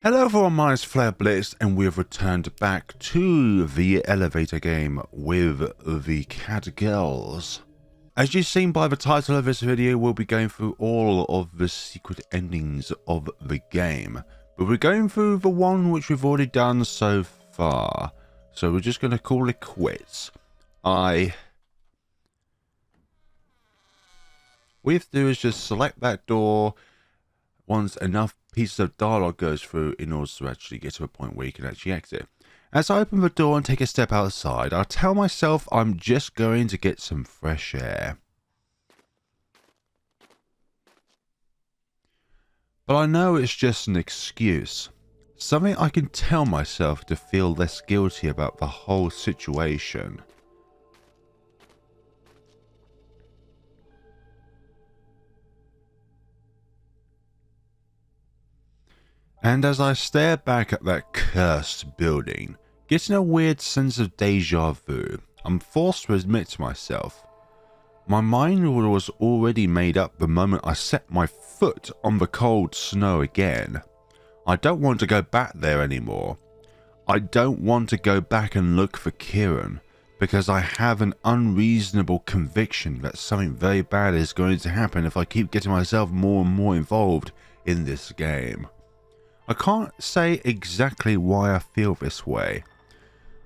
Hello everyone, my name is Flare Blitz and we have returned back to the elevator game with the Catgirls. As you've seen by the title of this video, we'll be going through all of the secret endings of the game. But we're going through the one which we've already done so far. So we're just going to call it quits. What we have to do is just select that door once enough pieces of dialogue goes through in order to actually get to a point where you can actually exit. As I open the door and take a step outside, I tell myself I'm just going to get some fresh air. But I know it's just an excuse. Something I can tell myself to feel less guilty about the whole situation. And as I stare back at that cursed building, getting a weird sense of deja vu, I'm forced to admit to myself, my mind was already made up the moment I set my foot on the cold snow again. I don't want to go back there anymore. I don't want to go back and look for Kirin, because I have an unreasonable conviction that something very bad is going to happen if I keep getting myself more and more involved in this game. I can't say exactly why I feel this way.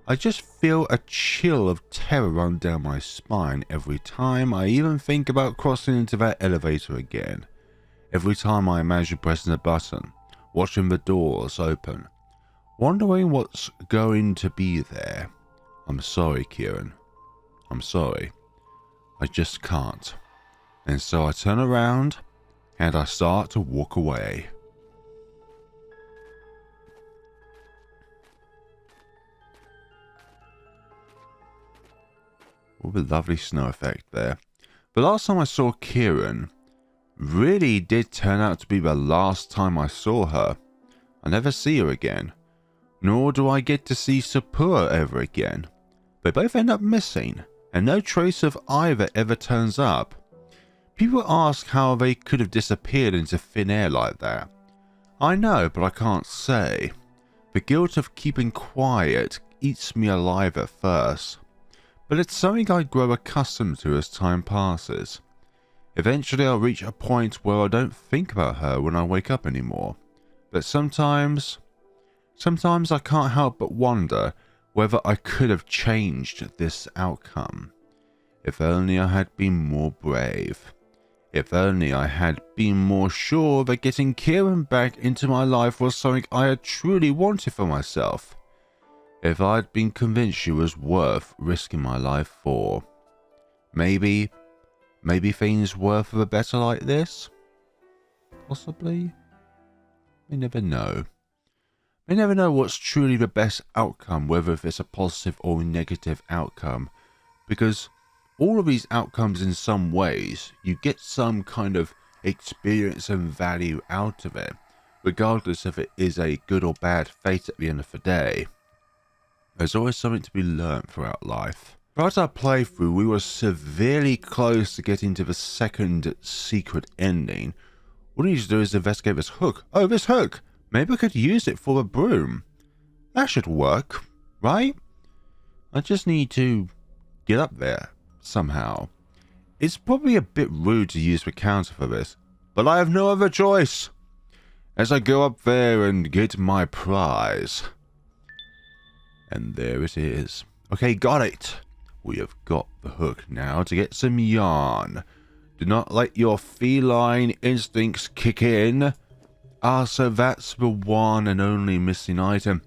I just feel a chill of terror run down my spine every time I even think about crossing into that elevator again. Every time I imagine pressing a button, watching the doors open, wondering what's going to be there. I'm sorry, Kirin. I'm sorry. I just can't. And so I turn around and I start to walk away. What a lovely snow effect there. The last time I saw Kirin really did turn out to be the last time I saw her. I never see her again. Nor do I get to see Sapura ever again. They both end up missing, and no trace of either ever turns up. People ask how they could have disappeared into thin air like that. I know, but I can't say. The guilt of keeping quiet eats me alive at first. But it's something I grow accustomed to as time passes. Eventually I'll reach a point where I don't think about her when I wake up anymore. But sometimes I can't help but wonder whether I could have changed this outcome. If only I had been more brave. If only I had been more sure that getting Kirin back into my life was something I had truly wanted for myself. If I'd been convinced she was worth risking my life for. Maybe things were for the better like this? Possibly? We never know. We never know what's truly the best outcome, whether it's a positive or negative outcome. Because all of these outcomes in some ways, you get some kind of experience and value out of it, regardless if it is a good or bad fate at the end of the day. There's always something to be learned throughout life. Throughout our playthrough, we were severely close to getting to the second secret ending. All we need to do is investigate this hook. Oh, this hook! Maybe I could use it for a broom. That should work, right? I just need to get up there somehow. It's probably a bit rude to use the counter for this, but I have no other choice. As I go up there and get my prize. And there it is. Okay, got it. We have got the hook now to get some yarn. Do not let your feline instincts kick in. Ah, so that's the one and only missing item.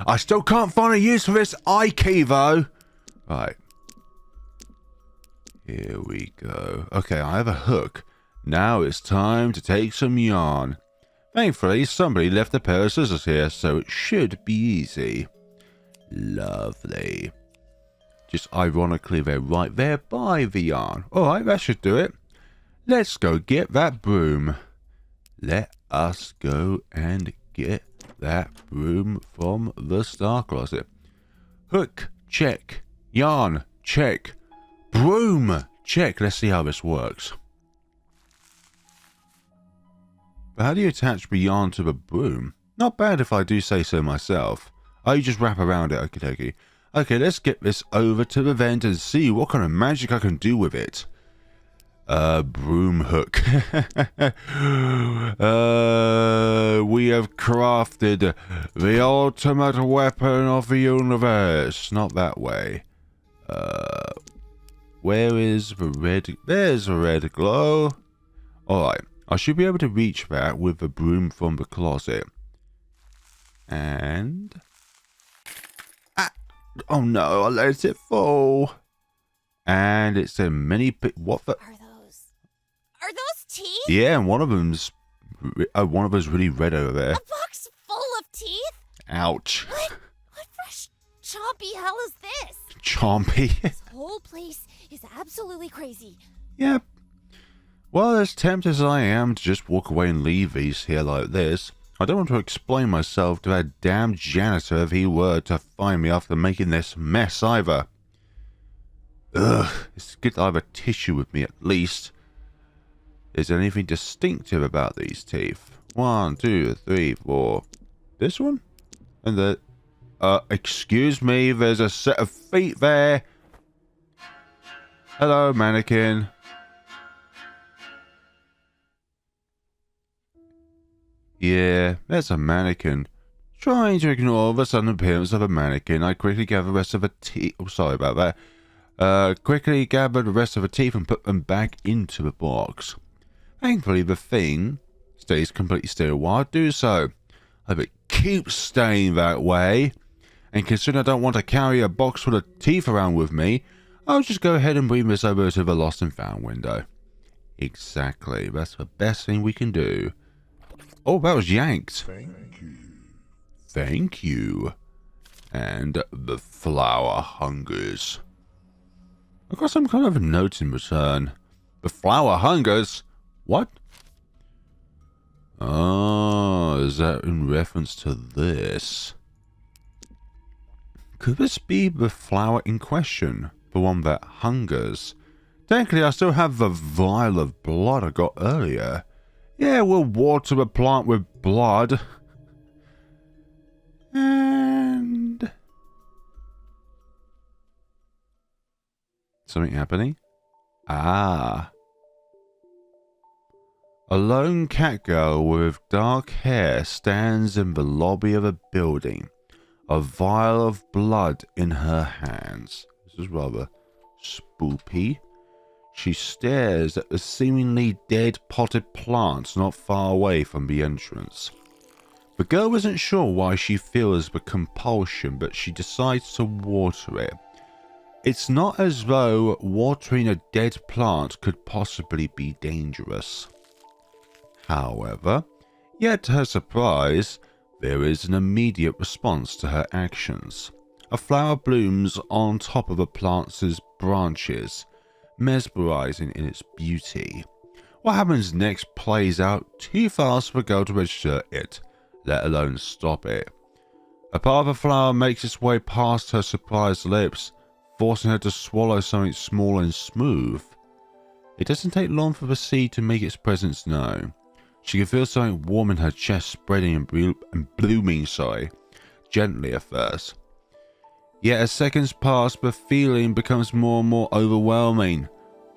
I still can't find a use for this eye key, though. Right. Here we go. Okay, I have a hook. Now it's time to take some yarn. Thankfully, somebody left a pair of scissors here, so it should be easy. Lovely. Just ironically, they're right there by the yarn. Alright, that should do it. Let's go get that broom. Let us go and get that broom from the star closet. Hook, check. Yarn, check. Broom, check. Let's see how this works. But how do you attach the yarn to the broom? Not bad if I do say so myself. Oh, you just wrap around it, okie dokie. Okay, let's get this over to the vent and see what kind of magic I can do with it. Broom hook. We have crafted the ultimate weapon of the universe. Not that way. Where is the red? There's the red glow. Alright, I should be able to reach that with the broom from the closet. And... oh no, I let it fall. And it's a mini... what the... Are those teeth? Yeah, and one of them's really red over there. A box full of teeth? Ouch. What fresh chompy hell is this? Chompy. This whole place is absolutely crazy. Yep. Well, as tempted as I am to just walk away and leave these here like this, I don't want to explain myself to that damn janitor if he were to find me after making this mess either. Ugh, it's good that I have a tissue with me at least. Is there anything distinctive about these teeth? 1, 2, 3, 4. This one? And the... excuse me, there's a set of feet there. Hello, mannequin. Yeah, there's a mannequin. Trying to ignore the sudden appearance of a mannequin, I quickly gather the rest of the teeth. Oh, sorry about that. Quickly gather the rest of the teeth and put them back into the box. Thankfully, the thing stays completely still while I do so. I hope it keeps staying that way. And considering I don't want to carry a box full of teeth around with me, I'll just go ahead and bring this over to the lost and found window. Exactly, that's the best thing we can do. Oh, that was yanked. Thank you. Thank you. And the flower hungers. I got some kind of a note in return. The flower hungers? What? Oh, is that in reference to this? Could this be the flower in question? The one that hungers? Technically, I still have the vial of blood I got earlier. Yeah, we'll water the plant with blood. And... something happening? Ah. A lone cat girl with dark hair stands in the lobby of a building, a vial of blood in her hands. This is rather spoopy. She stares at the seemingly dead potted plants not far away from the entrance. The girl isn't sure why she feels the compulsion, but she decides to water it. It's not as though watering a dead plant could possibly be dangerous. However, yet to her surprise, there is an immediate response to her actions. A flower blooms on top of a plant's branches, mesmerizing in its beauty. What happens next plays out too fast for the girl to register it, let alone stop it. A part of the flower makes its way past her surprised lips, forcing her to swallow something small and smooth. It doesn't take long for the seed to make its presence known. She can feel something warm in her chest spreading and blooming, gently at first. Yet as seconds pass, the feeling becomes more and more overwhelming,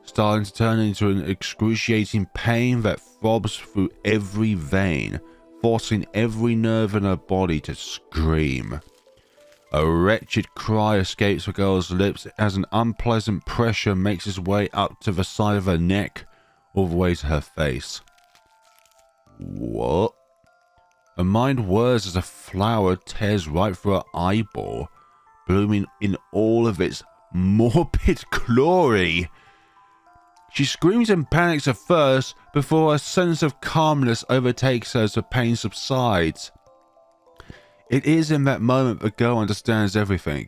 starting to turn into an excruciating pain that throbs through every vein, forcing every nerve in her body to scream. A wretched cry escapes the girl's lips as an unpleasant pressure makes its way up to the side of her neck, all the way to her face. What? Her mind whirs as a flower tears right through her eyeball, blooming in all of its morbid glory. She screams and panics at first before a sense of calmness overtakes her as the pain subsides. It is in that moment the girl understands everything,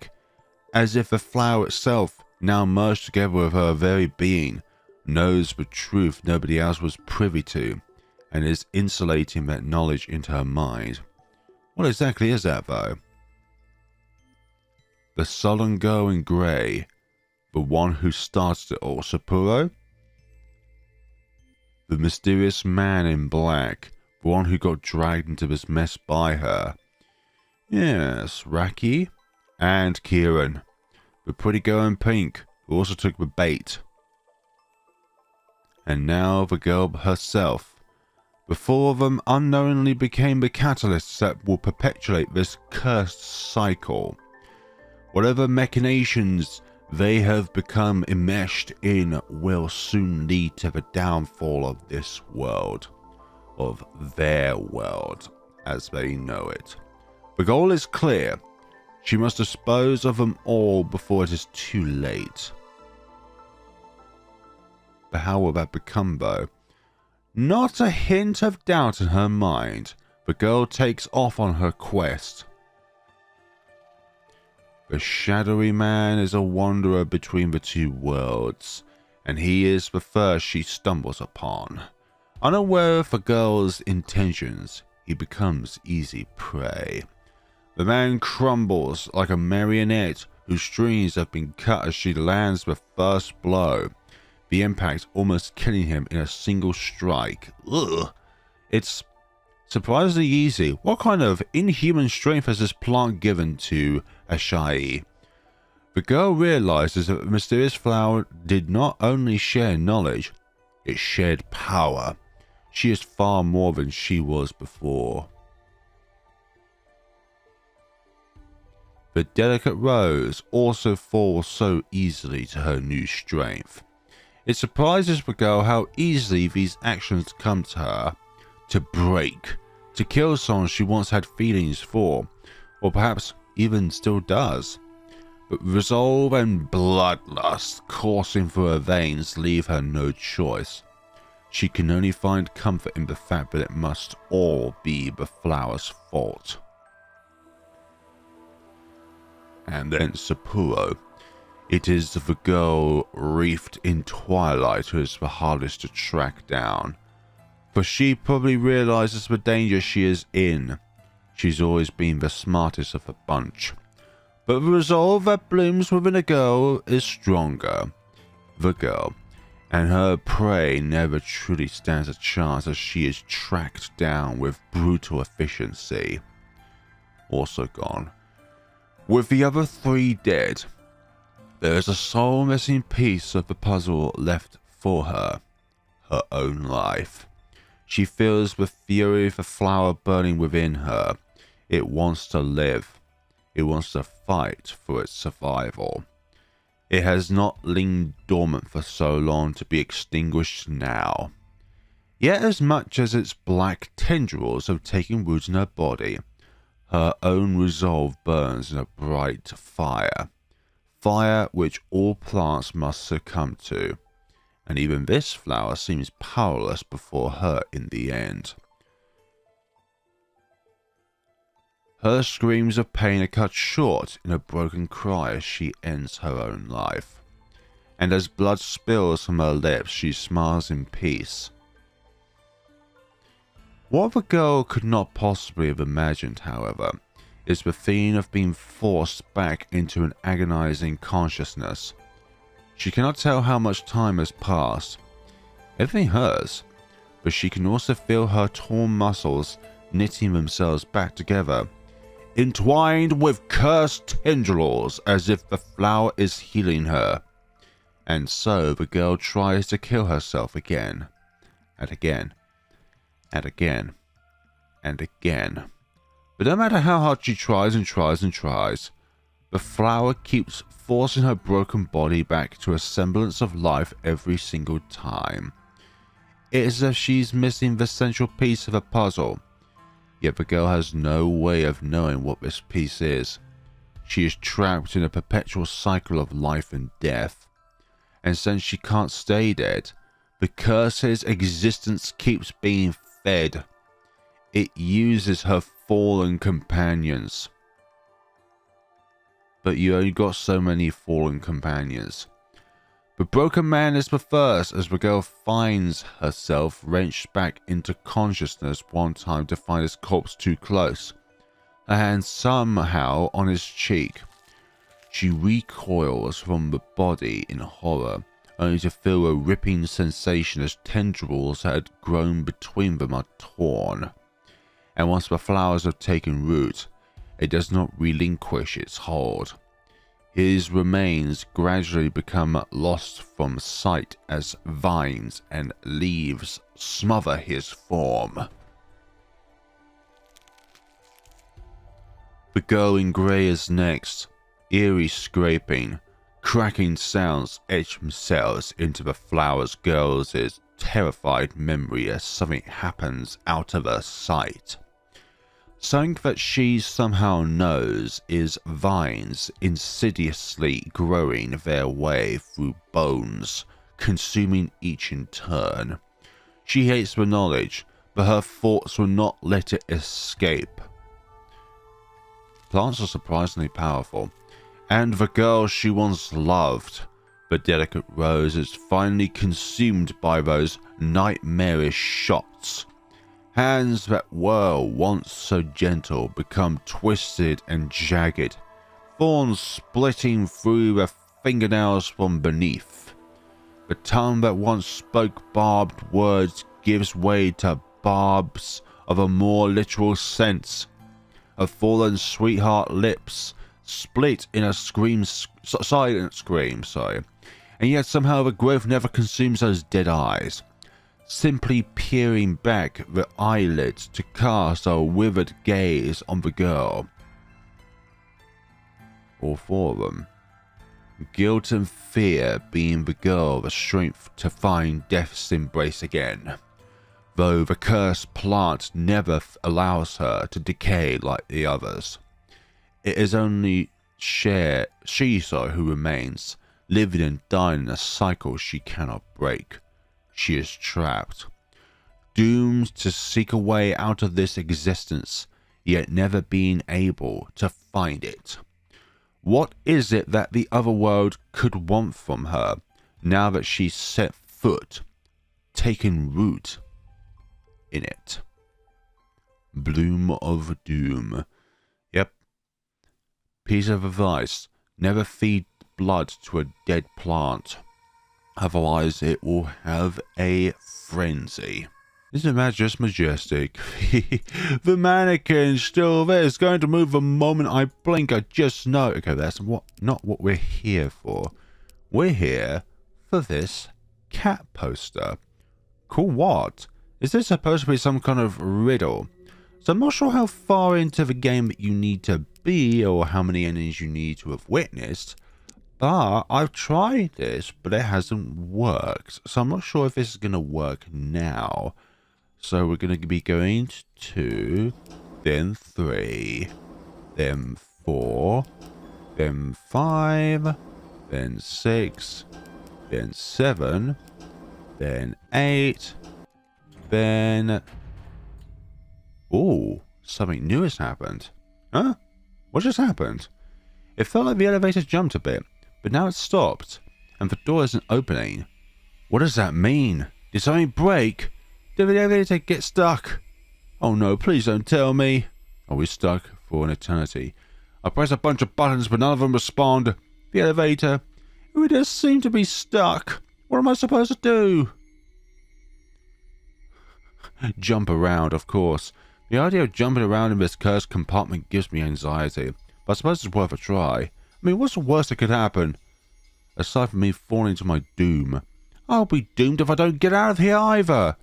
as if the flower itself, now merged together with her very being, knows the truth nobody else was privy to, and is insulating that knowledge into her mind. What exactly is that, though? The sullen girl in grey, the one who started it all, Sapporo? The mysterious man in black, the one who got dragged into this mess by her. Yes, Raki and Kirin, the pretty girl in pink, who also took the bait. And now the girl herself. The four of them unknowingly became the catalysts that will perpetuate this cursed cycle. Whatever machinations they have become enmeshed in will soon lead to the downfall of this world. Of their world, as they know it. The goal is clear. She must dispose of them all before it is too late. But how will that become, though? Not a hint of doubt in her mind. The girl takes off on her quest. The shadowy man is a wanderer between the two worlds, and he is the first she stumbles upon. Unaware of the girl's intentions, he becomes easy prey. The man crumbles like a marionette whose strings have been cut as she lands the first blow, the impact almost killing him in a single strike. Ugh! It's surprisingly easy. What kind of inhuman strength has this plant given to Asahi? The girl realizes that the mysterious flower did not only share knowledge, it shared power. She is far more than she was before. The delicate rose also falls so easily to her new strength. It surprises the girl how easily these actions come to her. To break, to kill someone she once had feelings for, or perhaps even still does. But resolve and bloodlust coursing through her veins leave her no choice. She can only find comfort in the fact that it must all be the flower's fault. And then Sapporo. It is the girl reefed in twilight who is the hardest to track down. For she probably realizes the danger she is in. She's always been the smartest of the bunch. But the resolve that blooms within a girl is stronger. The girl. And her prey never truly stands a chance as she is tracked down with brutal efficiency. Also gone. With the other three dead, there is a sole missing piece of the puzzle left for her. Her own life. She feels the fury of the flower burning within her. It wants to live. It wants to fight for its survival. It has not lain dormant for so long to be extinguished now. Yet as much as its black tendrils have taken root in her body, her own resolve burns in a bright fire. Fire which all plants must succumb to. And even this flower seems powerless before her in the end. Her screams of pain are cut short in a broken cry as she ends her own life. And as blood spills from her lips, she smiles in peace. What the girl could not possibly have imagined, however, is the feeling of being forced back into an agonizing consciousness. She cannot tell how much time has passed. Everything hurts, but she can also feel her torn muscles knitting themselves back together, entwined with cursed tendrils as if the flower is healing her. And so the girl tries to kill herself again, and again, and again, and again. But no matter how hard she tries and tries and tries, the flower keeps forcing her broken body back to a semblance of life every single time. It is as if she's missing the central piece of a puzzle. Yet the girl has no way of knowing what this piece is. She is trapped in a perpetual cycle of life and death. And since she can't stay dead, the curse's existence keeps being fed. It uses her fallen companions. But you only got so many fallen companions. The broken man is the first as the girl finds herself wrenched back into consciousness one time to find his corpse too close. Her hand somehow on his cheek. She recoils from the body in horror, only to feel a ripping sensation as tendrils that had grown between them are torn. And once the flowers have taken root, it does not relinquish its hold. His remains gradually become lost from sight as vines and leaves smother his form. The girl in grey is next. Eerie scraping, cracking sounds etch themselves into the flower's girl's terrified memory as something happens out of her sight. Something that she somehow knows is vines insidiously growing their way through bones, consuming each in turn. She hates the knowledge, but her thoughts will not let it escape. Plants are surprisingly powerful, and the girl she once loved, the delicate rose, is finally consumed by those nightmarish shots. Hands that were once so gentle become twisted and jagged, thorns splitting through the fingernails from beneath. The tongue that once spoke barbed words gives way to barbs of a more literal sense. A fallen sweetheart lips split in a silent scream, and yet somehow the growth never consumes those dead eyes. Simply peering back the eyelids to cast a withered gaze on the girl. All four of them. Guilt and fear being the girl the strength to find death's embrace again, though the cursed plant never allows her to decay like the others. It is only she who remains, living and dying in a cycle she cannot break. She is trapped, doomed to seek a way out of this existence, yet never being able to find it. What is it that the other world could want from her, now that she's set foot, taken root in it? Bloom of doom. Yep. Piece of advice: never feed blood to a dead plant. Otherwise, it will have a frenzy. Isn't that just majestic? The mannequin's still there. It's going to move the moment I blink. I just know. Okay, that's not what we're here for. We're here for this cat poster. Cool what? Is this supposed to be some kind of riddle? So I'm not sure how far into the game that you need to be or how many endings you need to have witnessed. But I've tried this, but it hasn't worked. So I'm not sure if this is going to work now. So we're going to be going to 2, then 3, then 4, then 5, then 6, then 7, then 8, then... Ooh, something new has happened. Huh? What just happened? It felt like the elevator jumped a bit, but now it's stopped, and the door isn't opening. What does that mean? Did something break? Did the elevator get stuck? Oh no, please don't tell me. Are we stuck for an eternity? I press a bunch of buttons, but none of them respond. The elevator, it does seem to be stuck. What am I supposed to do? Jump around, of course. The idea of jumping around in this cursed compartment gives me anxiety, but I suppose it's worth a try. I mean, what's the worst that could happen? Aside from me falling to my doom. I'll be doomed if I don't get out of here either.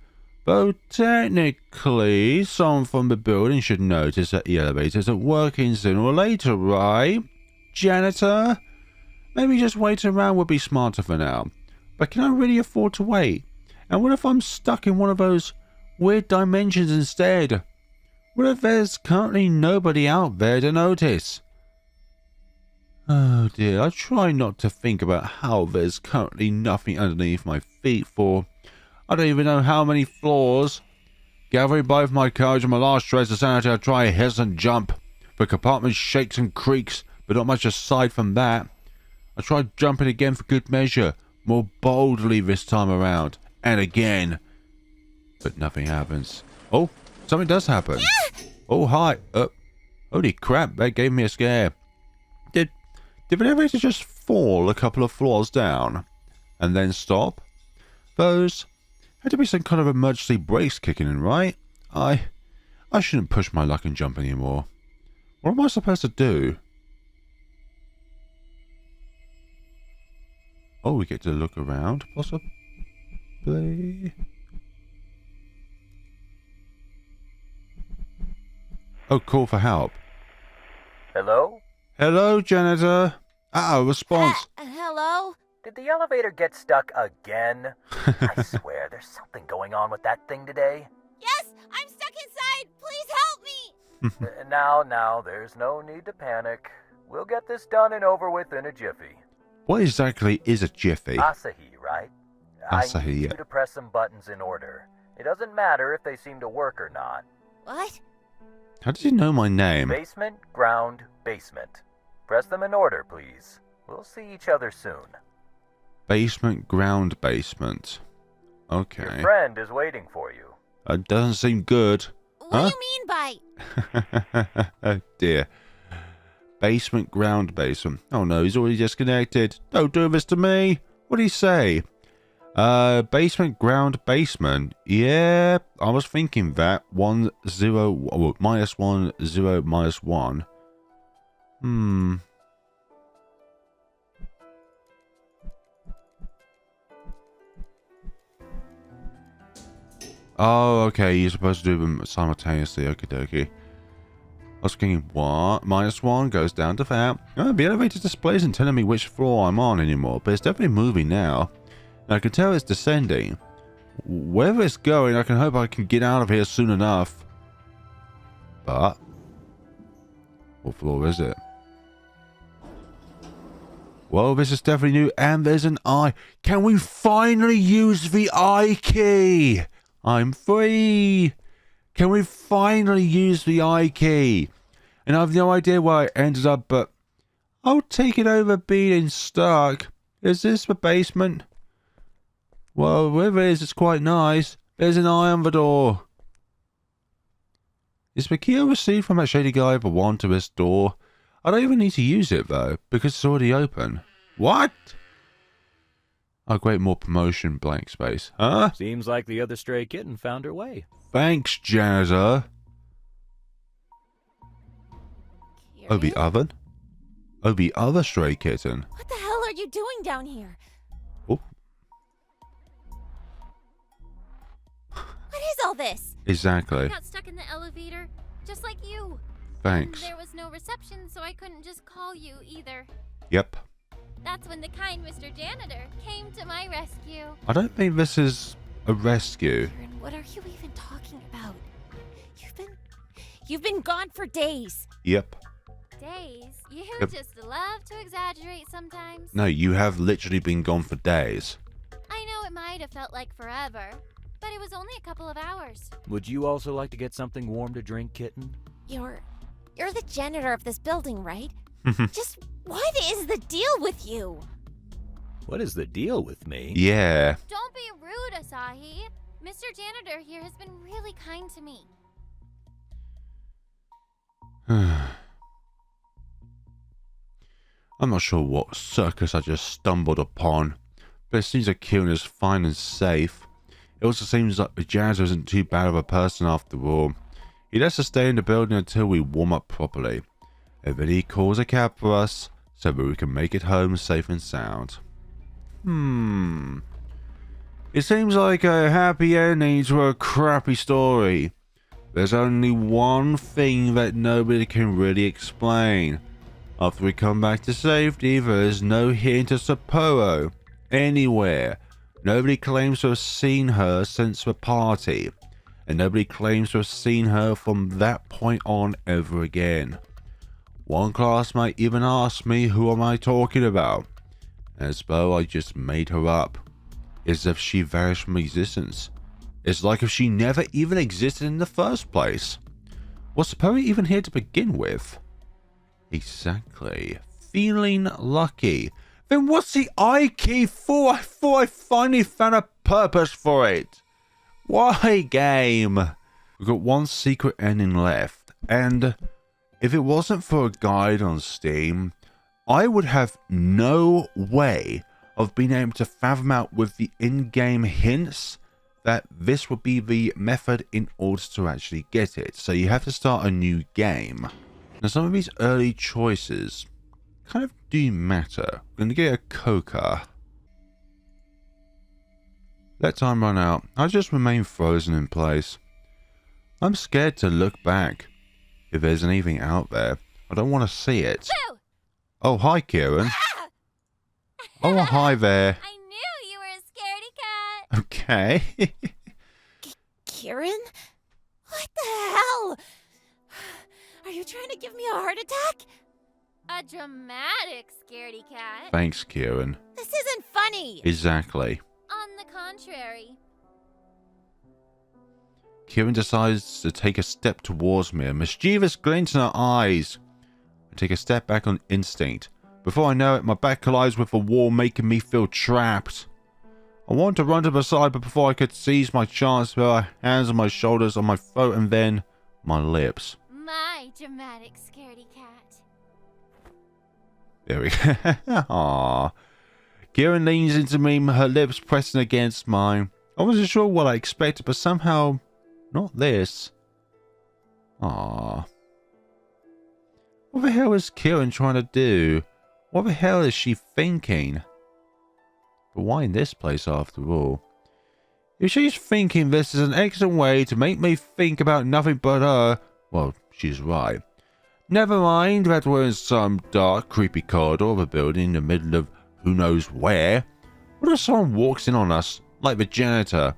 Though technically, someone from the building should notice that the elevator isn't working sooner or later, right? Janitor? Maybe just waiting around would be smarter for now. But can I really afford to wait? And what if I'm stuck in one of those weird dimensions instead? What if there's currently nobody out there to notice? Oh dear, I try not to think about how there's currently nothing underneath my feet for I don't even know how many floors. Gathering both my courage and my last shreds of sanity, I try a hesitant jump. The compartment shakes and creaks, but not much aside from that. I try jumping again for good measure, more boldly this time around, and again. But nothing happens. Oh, something does happen. Oh, hi. Holy crap, that gave me a scare. Did the elevator just fall a couple of floors down? and then stop. Those had to be some kind of emergency brakes kicking in, right? I shouldn't push my luck and jump anymore. What am I supposed to do? Oh, we get to look around, possibly. Oh, call for help. Hello? Hello, janitor. Response. Hello? Did the elevator get stuck again? I swear, there's something going on with that thing today. Yes, I'm stuck inside. Please help me. Now, there's no need to panic. We'll get this done and over with in a jiffy. What exactly is a jiffy? Asahi, right? Asahi, I need yeah. you to press some buttons in order. It doesn't matter if they seem to work or not. What? How did you know my name? Basement, ground, basement. Press them in order, please. We'll see each other soon. Basement, ground, basement. Okay. Your friend is waiting for you. It doesn't seem good. What do you mean by... Oh dear. Basement, ground, basement. Oh no, he's already disconnected. Don't do this to me. What did he say? Basement, ground, basement. Yeah, I was thinking that. 1, 0, well, minus 1, 0, minus 1. Oh, okay, you're supposed to do them simultaneously. Okie dokie. I was thinking, what? Minus 1 goes down to that. Oh, the elevator display isn't telling me which floor I'm on anymore, but it's definitely moving now. And I can tell it's descending. Wherever it's going, I can hope I can get out of here soon enough. But what floor is it? Well, this is definitely new, and there's an I. Can we finally use the I key? I'm free. Can we finally use the I key? And I have no idea where I ended up, but I'll take it over being stuck. Is this the basement? Well, wherever it is, it's quite nice. There's an eye on the door. Is the key I received from that shady guy the one to this door? I don't even need to use it, though, because it's already open. What? Oh, great, more promotion, blank space. Huh? Seems like the other stray kitten found her way. Thanks, janitor. Oh, the Kirin? oven? Oh, the other stray kitten. What the hell are you doing down here? Oh, What is all this? exactly. I got stuck in the elevator, just like you. Thanks. There was no reception, so I couldn't just call you either. Yep. That's when the kind Mr. Janitor came to my rescue. I don't think this is a rescue. Kirin, what are you even talking about? You've been gone for days. Yep. Days? You Yep. just love to exaggerate sometimes. No, you have literally been gone for days. I know it might have felt like forever, but it was only a couple of hours. Would you also like to get something warm to drink, kitten? You're the janitor of this building, right? Just what is the deal with you? What is the deal with me? Yeah. Don't be rude, Asahi. Mr. Janitor here has been really kind to me. I'm not sure what circus I just stumbled upon, but it seems like Kirin is fine and safe. It also seems like the janitor isn't too bad of a person after all. He lets us stay in the building until we warm up properly, and then he calls a cab for us so that we can make it home safe and sound. It seems like a happy ending to a crappy story. There's only one thing that nobody can really explain. After we come back to safety, there is no hint of Sapporo anywhere. Nobody claims to have seen her since the party, and nobody claims to have seen her from that point on ever again. One classmate even asked me who am I talking about, as though I just made her up, as if she vanished from existence. It's like if she never even existed in the first place. Was Sapporo even here to begin with? Exactly. Feeling lucky. Then what's the I key for? I thought I finally found a purpose for it. Why, game? We've got one secret ending left, and if it wasn't for a guide on Steam, I would have no way of being able to fathom out with the in-game hints that this would be the method in order to actually get it. So you have to start a new game. Now some of these early choices kind of do matter. I'm going to get a coca. Let time run out. I just remain frozen in place. I'm scared to look back. If there's anything out there, I don't want to see it. Boo! Oh, hi, Kirin. Ah! Oh, hi there. I knew you were a scaredy cat. Okay. Kirin? What the hell? Are you trying to give me a heart attack? A dramatic scaredy cat. Thanks, Kirin. This isn't funny. Exactly. On the contrary. Kirin decides to take a step towards me, a mischievous glint in her eyes. I take a step back on instinct. Before I know it, my back collides with a wall, making me feel trapped. I want to run to the side, but before I could seize my chance, there are hands on my shoulders, on my throat, and then my lips. My dramatic scaredy cat. There we go. Aww. Kirin leans into me, her lips pressing against mine. I wasn't sure what I expected, but somehow not this. Aww. What the hell is Kirin trying to do? What the hell is she thinking? But why in this place after all? If she's thinking this is an excellent way to make me think about nothing but her, well, she's right. Never mind that we're in some dark, creepy corridor of a building in the middle of who knows where. What if someone walks in on us, like the janitor?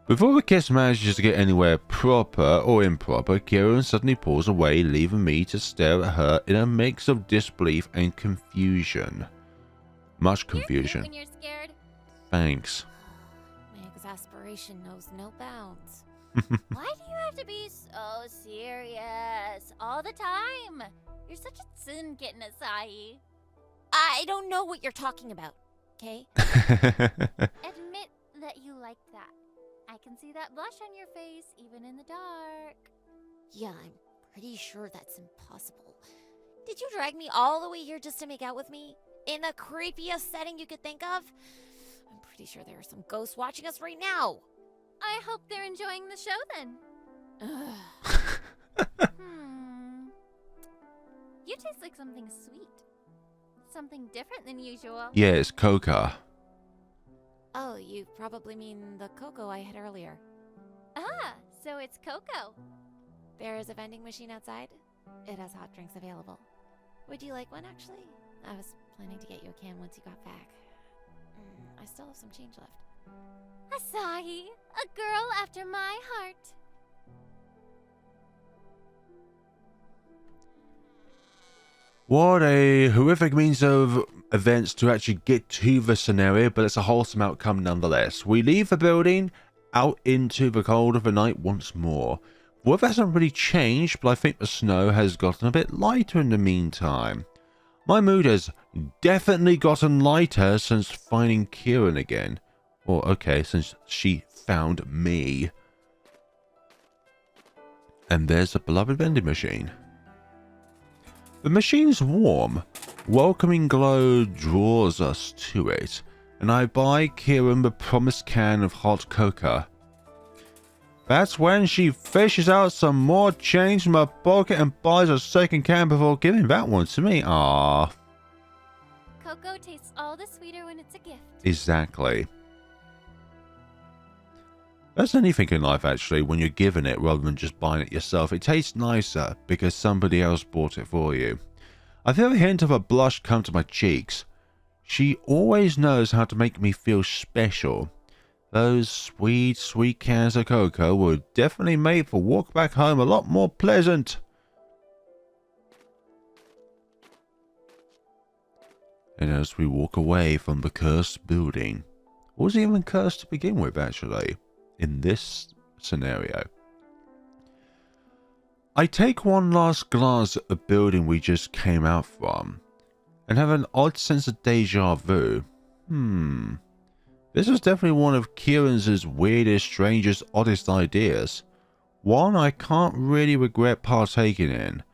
Before the kiss manages to get anywhere proper or improper, Kirin suddenly pulls away, leaving me to stare at her in a mix of disbelief and confusion. Much confusion. You're cute when you're scared. Thanks. My exasperation knows no bounds. Why do you have to be so serious all the time? You're such a sin kitten, Asahi. I don't know what you're talking about, okay? Admit that you like that. I can see that blush on your face, even in the dark. Yeah, I'm pretty sure that's impossible. Did you drag me all the way here just to make out with me? In the creepiest setting you could think of? I'm pretty sure there are some ghosts watching us right now. I hope they're enjoying the show then. Ugh. You taste like something sweet. Something different than usual. Yeah, it's coca. Oh, you probably mean the cocoa I had earlier. Ah, so it's Coco. There is a vending machine outside. It has hot drinks available. Would you like one, actually? I was planning to get you a can once you got back. I still have some change left. Asahi, a girl after my heart. What a horrific means of events to actually get to the scenario, but it's a wholesome outcome nonetheless. We leave the building out into the cold of the night once more. The weather hasn't really changed, but I think the snow has gotten a bit lighter in the meantime. My mood has definitely gotten lighter since finding Kirin again. Or, okay, since she found me. And there's a beloved vending machine. The machine's warm. Welcoming glow draws us to it, and I buy Kirin the promised can of hot coca. That's when she fishes out some more change from her pocket and buys a second can before giving that one to me. Ah, Coco tastes all the sweeter when it's a gift. exactly. That's anything in life, actually, when you're given it rather than just buying it yourself. It tastes nicer because somebody else bought it for you. I feel a hint of a blush come to my cheeks. She always knows how to make me feel special. Those sweet, sweet cans of cocoa were definitely made for walk back home a lot more pleasant. And as we walk away from the cursed building, was it even cursed to begin with, actually? In this scenario, I take one last glance at the building we just came out from and have an odd sense of deja vu. This was definitely one of Kirin's weirdest, strangest, oddest ideas. One I can't really regret partaking in,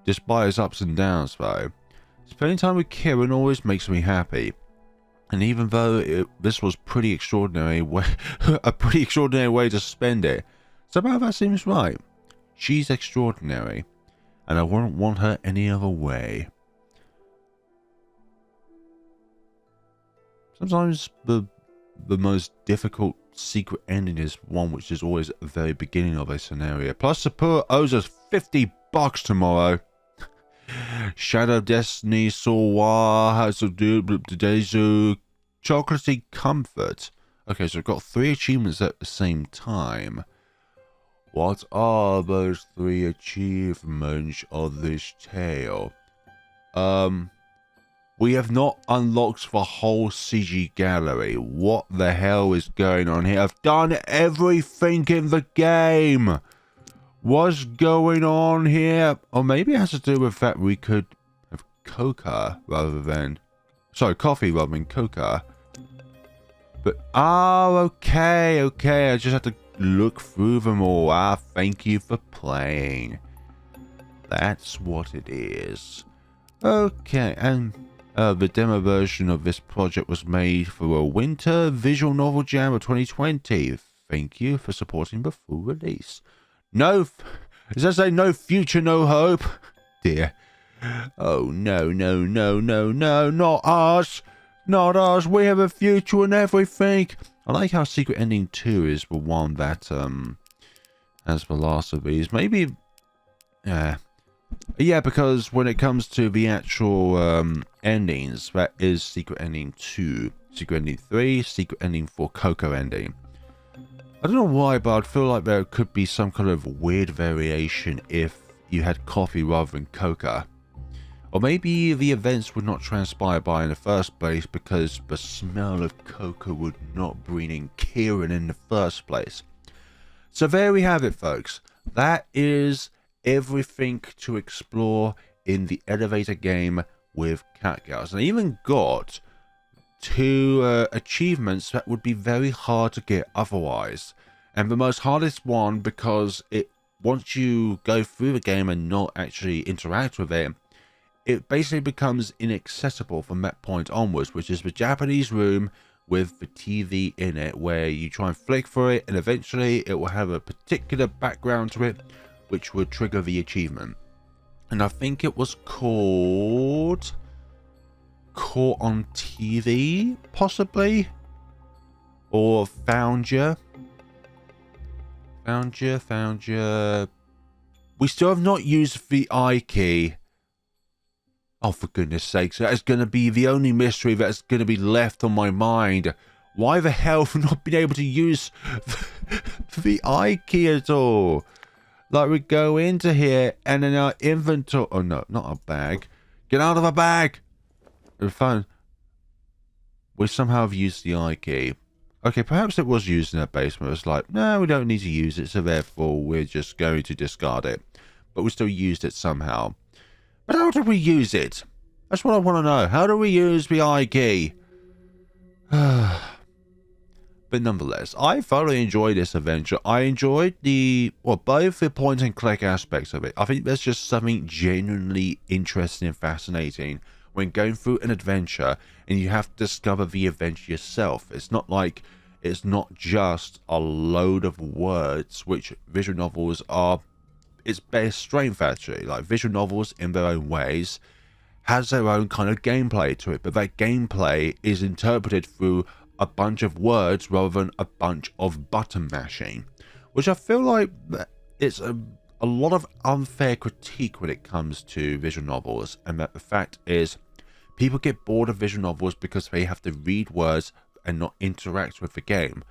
despite its ups and downs though. Spending time with Kirin always makes me happy. And even though this was pretty extraordinary way, a pretty extraordinary way to spend it, somehow that seems right. She's extraordinary, and I wouldn't want her any other way. Sometimes the most difficult secret ending is one which is always at the very beginning of a scenario. Plus, Sapura owes us $50 tomorrow. Shadow of Destiny, Sowa, House of Deju, Chocolatey Comfort. Okay, so I've got 3 achievements at the same time. What are those 3 achievements of this tale? We have not unlocked the whole CG gallery. What the hell is going on here? I've done everything in the game. What's going on here? Or maybe it has to do with that we could have coca rather than... Sorry, coffee rather than coca. But, okay. I just have to look through them all. Thank you for playing. That's what it is. Okay, and the demo version of this project was made for a Winter Visual Novel Jam of 2020. Thank you for supporting the full release. Does that say no future, no hope? Dear. Oh, no, not us. Not us, we have a future and everything. I like how Secret Ending 2 is the one that has the last of these. Maybe, yeah, because when it comes to the actual endings, that is Secret Ending 2, Secret Ending 3, Secret Ending 4, Coco Ending. I don't know why, but I feel like there could be some kind of weird variation if you had coffee rather than coca. Or maybe the events would not transpire by in the first place because the smell of coca would not bring in Kirin in the first place. So there we have it, folks. That is everything to explore in the elevator game with Catgirls. And I even got 2 achievements that would be very hard to get otherwise. And the most hardest one, because once you go through the game and not actually interact with it, it basically becomes inaccessible from that point onwards, which is the Japanese room with the TV in it, where you try and flick for it and eventually it will have a particular background to it which would trigger the achievement. And I think it was called Caught on TV, possibly, or Found Ya. We still have not used the I key. Oh, for goodness sakes, that is going to be the only mystery that's going to be left on my mind. Why the hell have we not been able to use the I key at all? Like, we go into here and in our inventory... Oh, no, not our bag. Get out of the bag! The phone. We somehow have used the I key. Okay, perhaps it was used in a basement. It's like, no, we don't need to use it, so therefore we're just going to discard it. But we still used it somehow. But how do we use it? That's what I want to know. How do we use the I key? But nonetheless, I thoroughly enjoyed this adventure. I enjoyed both the point and click aspects of it. I think there's just something genuinely interesting and fascinating when going through an adventure and you have to discover the adventure yourself. It's not like it's not just a load of words, which visual novels are its best strength, actually. Like, visual novels in their own ways has their own kind of gameplay to it, but that gameplay is interpreted through a bunch of words rather than a bunch of button mashing, which I feel like it's a lot of unfair critique when it comes to visual novels. And that the fact is, people get bored of visual novels because they have to read words and not interact with the game.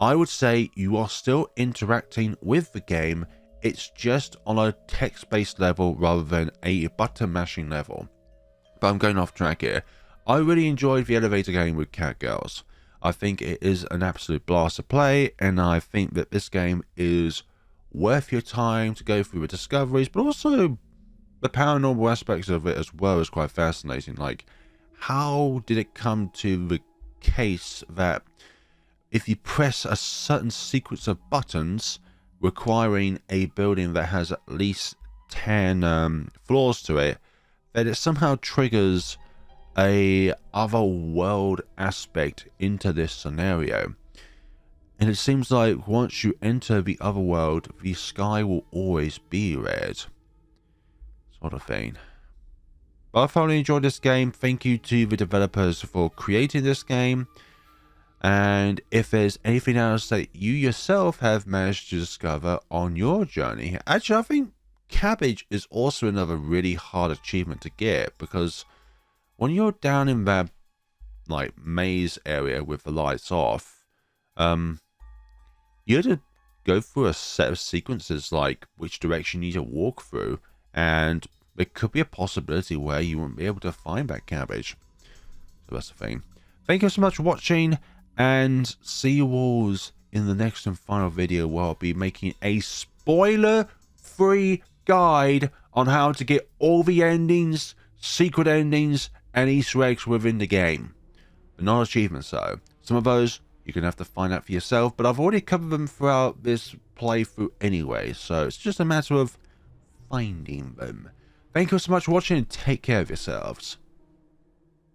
I would say you are still interacting with the game, it's just on a text-based level rather than a button mashing level. But I'm going off track here. I really enjoyed the elevator game with Catgirls. I think it is an absolute blast to play, and I think that this game is worth your time to go through the discoveries, but also the paranormal aspects of it as well is quite fascinating. Like, how did it come to the case that if you press a certain sequence of buttons requiring a building that has at least 10 floors to it, that it somehow triggers a other world aspect into this scenario. And it seems like once you enter the other world, the sky will always be red. Sort of thing. But I thoroughly enjoyed this game. Thank you to the developers for creating this game. And if there's anything else that you yourself have managed to discover on your journey, actually I think cabbage is also another really hard achievement to get, because when you're down in that like maze area with the lights off, you have to go through a set of sequences like which direction you need to walk through, and there could be a possibility where you won't be able to find that cabbage. So that's the thing. Thank you so much for watching, and see you all in the next and final video where I'll be making a spoiler-free guide on how to get all the endings, secret endings, and Easter eggs within the game. But not achievements though. Some of those you're going to have to find out for yourself, but I've already covered them throughout this playthrough anyway, so it's just a matter of finding them. Thank you so much for watching, and take care of yourselves.